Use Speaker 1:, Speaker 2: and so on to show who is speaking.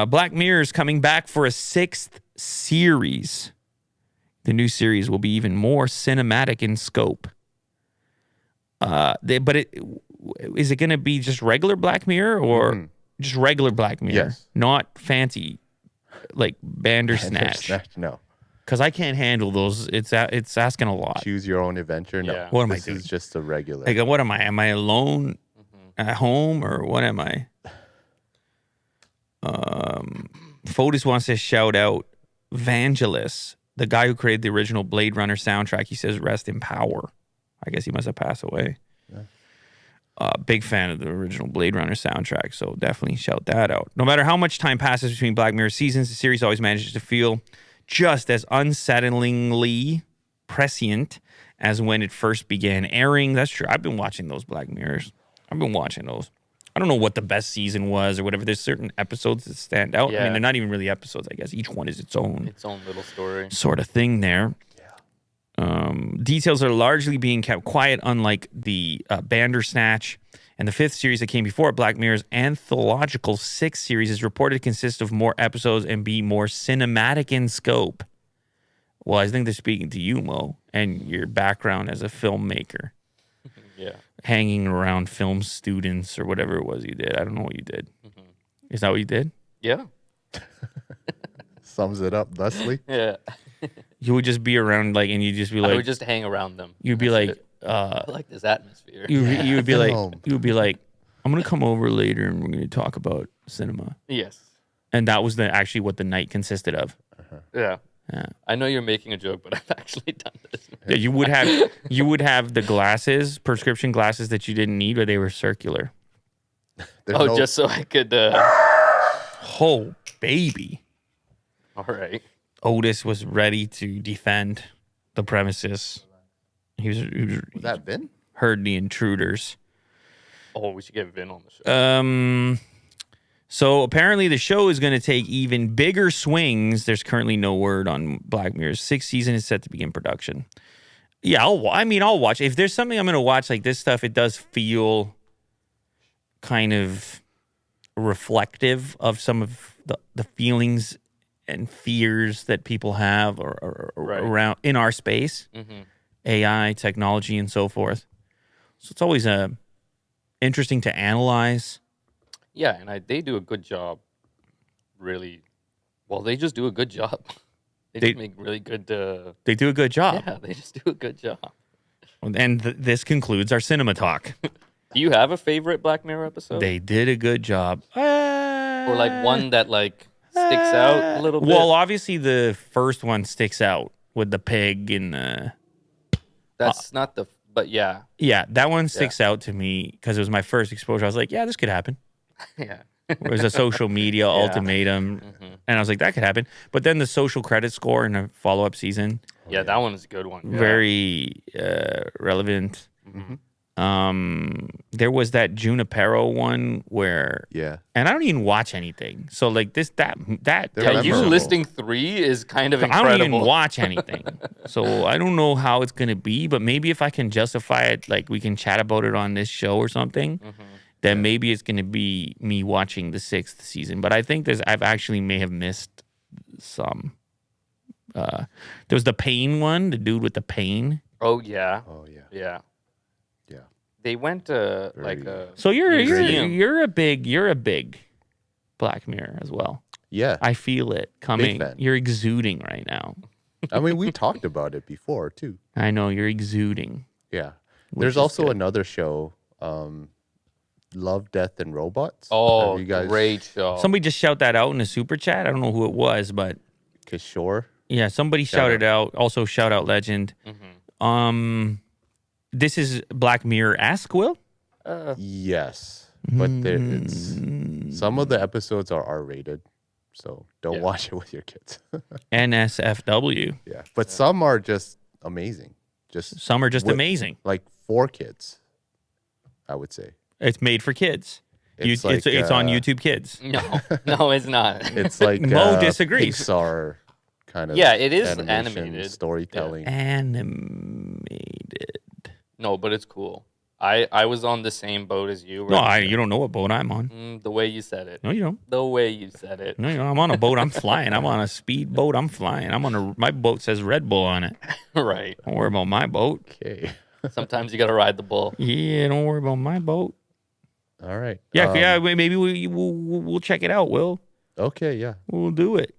Speaker 1: Black Mirror is coming back for a 6th series. The new series will be even more cinematic in scope. Is it going to be just regular Black Mirror or just regular Black Mirror?
Speaker 2: Yes.
Speaker 1: Not fancy, like Bandersnatch.
Speaker 2: No.
Speaker 1: Because I can't handle those. It's asking a lot.
Speaker 2: Choose your own adventure. No.
Speaker 3: Yeah.
Speaker 1: What am I
Speaker 2: This
Speaker 1: doing?
Speaker 2: is just a regular.
Speaker 1: Like, what am I? Am I alone at home or what am I? Fotis wants to shout out Vangelis, the guy who created the original Blade Runner soundtrack. He says, rest in power. I guess he must have passed away. Big fan of the original Blade Runner soundtrack, so definitely shout that out. No matter how much time passes between Black Mirror seasons, the series always manages to feel just as unsettlingly prescient as when it first began airing. That's true. I've been watching those Black Mirrors. I've been watching those. I don't know what the best season was or whatever. There's certain episodes that stand out. I
Speaker 3: Yeah.
Speaker 1: mean, they're not even really episodes, I guess. Each one is its own
Speaker 3: little story.
Speaker 1: sort of thing there. Details are largely being kept quiet, unlike the Bandersnatch. And the 5th series that came before it, Black Mirror's anthological 6th series, is reported to consist of more episodes and be more cinematic in scope. Well, I think they're speaking to you, Mo, and your background as a filmmaker.
Speaker 3: Yeah.
Speaker 1: Hanging around film students or whatever it was you did. I don't know what you did. Is that what you did?
Speaker 3: Yeah.
Speaker 2: Sums it up thusly.
Speaker 3: Yeah.
Speaker 1: You would just be around, like, and you'd just be
Speaker 3: I
Speaker 1: like,
Speaker 3: would just hang around them.
Speaker 1: you'd be
Speaker 3: That's
Speaker 1: like,
Speaker 3: it. I like this atmosphere.
Speaker 1: you would be like,
Speaker 2: Film.
Speaker 1: you would be like, I'm gonna come over later and we're gonna talk about cinema.
Speaker 3: Yes.
Speaker 1: And that was actually what the night consisted of.
Speaker 3: Yeah.
Speaker 1: Yeah.
Speaker 3: I know you're making a joke, but I've actually done this.
Speaker 1: Yeah, you would have the glasses, prescription glasses that you didn't need, but they were circular.
Speaker 2: There's
Speaker 3: Just so I could.
Speaker 1: Oh, baby.
Speaker 3: All right.
Speaker 1: Otis was ready to defend the premises. He was
Speaker 2: Was that Vin?
Speaker 1: heard the intruders.
Speaker 3: Oh, we should get Vin on the show.
Speaker 1: So apparently the show is going to take even bigger swings. There's currently no word on Black Mirror's 6th season is set to begin production. Yeah, I'll watch. If there's something I'm going to watch like this stuff, it does feel kind of reflective of some of the feelings and fears that people have or
Speaker 3: Right.
Speaker 1: around in our space, AI, technology, and so forth. So it's always interesting to analyze.
Speaker 3: Yeah, and they do a good job. Really, well, they just do a good job. They just make really good.
Speaker 1: They do a good job.
Speaker 3: Yeah, they just do a good job.
Speaker 1: And this concludes our cinema talk.
Speaker 3: Do you have a favorite Black Mirror episode?
Speaker 1: They did a good job.
Speaker 3: Or like one that like sticks out a little bit?
Speaker 1: Well, obviously the first one sticks out with the pig and
Speaker 3: That's not the. But yeah.
Speaker 1: yeah, that one sticks out to me because it was my first exposure. I was like, yeah, this could happen.
Speaker 3: Yeah.
Speaker 1: It was a social media ultimatum, and I was like, that could happen. But then the social credit score in a follow-up season,
Speaker 3: Yeah, that one is a good one. Yeah.
Speaker 1: very relevant. There was that Junipero one where,
Speaker 2: Yeah.
Speaker 1: and I don't even watch anything. So like that
Speaker 2: They're
Speaker 3: Yeah, you
Speaker 2: memorable.
Speaker 3: listing 3 is kind of
Speaker 1: I
Speaker 3: incredible.
Speaker 1: don't even watch anything. So I don't know how it's gonna be, but maybe if I can justify it, like we can chat about it on this show or something. Then maybe it's going to be me watching the 6th season. But I think I've actually may have missed some. There was the pain one, the dude with the pain.
Speaker 3: Oh yeah.
Speaker 2: Oh yeah.
Speaker 3: Yeah.
Speaker 2: Yeah.
Speaker 3: They went to like a.
Speaker 1: So you're
Speaker 3: museum.
Speaker 1: a big Black Mirror as well.
Speaker 2: Yeah.
Speaker 1: I feel it coming.
Speaker 2: fan.
Speaker 1: You're exuding right now.
Speaker 2: I mean, we talked about it before too.
Speaker 1: I know you're exuding.
Speaker 2: Yeah.
Speaker 1: Which
Speaker 2: There's
Speaker 1: is
Speaker 2: also
Speaker 1: good.
Speaker 2: another show, Love, Death, and Robots.
Speaker 3: Oh,
Speaker 2: Have you guys?
Speaker 3: great show.
Speaker 1: Somebody just shout that out in the super chat. I don't know who it was, but
Speaker 2: Kishore.
Speaker 1: yeah, somebody shouted out. Also, shout out Legend. This is Black Mirror-esque, Will?
Speaker 2: Yes, but it's some of the episodes are R-rated, so don't watch it with your kids.
Speaker 1: NSFW.
Speaker 2: Yeah, but some are just amazing. Just
Speaker 1: Some are just
Speaker 2: Wi-
Speaker 1: amazing.
Speaker 2: like for kids, I would say.
Speaker 1: It's made for kids.
Speaker 2: It's
Speaker 1: It's on YouTube Kids.
Speaker 3: No, it's not.
Speaker 2: It's like
Speaker 1: Mo disagrees.
Speaker 2: Pixar kind of.
Speaker 3: Yeah, it is
Speaker 2: animation,
Speaker 3: animated.
Speaker 2: storytelling.
Speaker 1: Animated.
Speaker 3: No, but it's cool. I was on the same boat as you.
Speaker 1: No, you don't know what boat I'm on.
Speaker 3: The way you said it.
Speaker 1: No, you don't.
Speaker 3: The way you said it.
Speaker 1: No, I'm on a boat. I'm flying. I'm on a speed boat. I'm flying. My boat says Red Bull on it.
Speaker 3: Right.
Speaker 1: Don't worry about my boat.
Speaker 2: Okay.
Speaker 3: Sometimes you got to ride the bull.
Speaker 1: Yeah, don't worry about my boat.
Speaker 2: All right.
Speaker 1: Yeah, maybe we'll check it out. Will
Speaker 2: Okay. Yeah.
Speaker 1: we'll do it.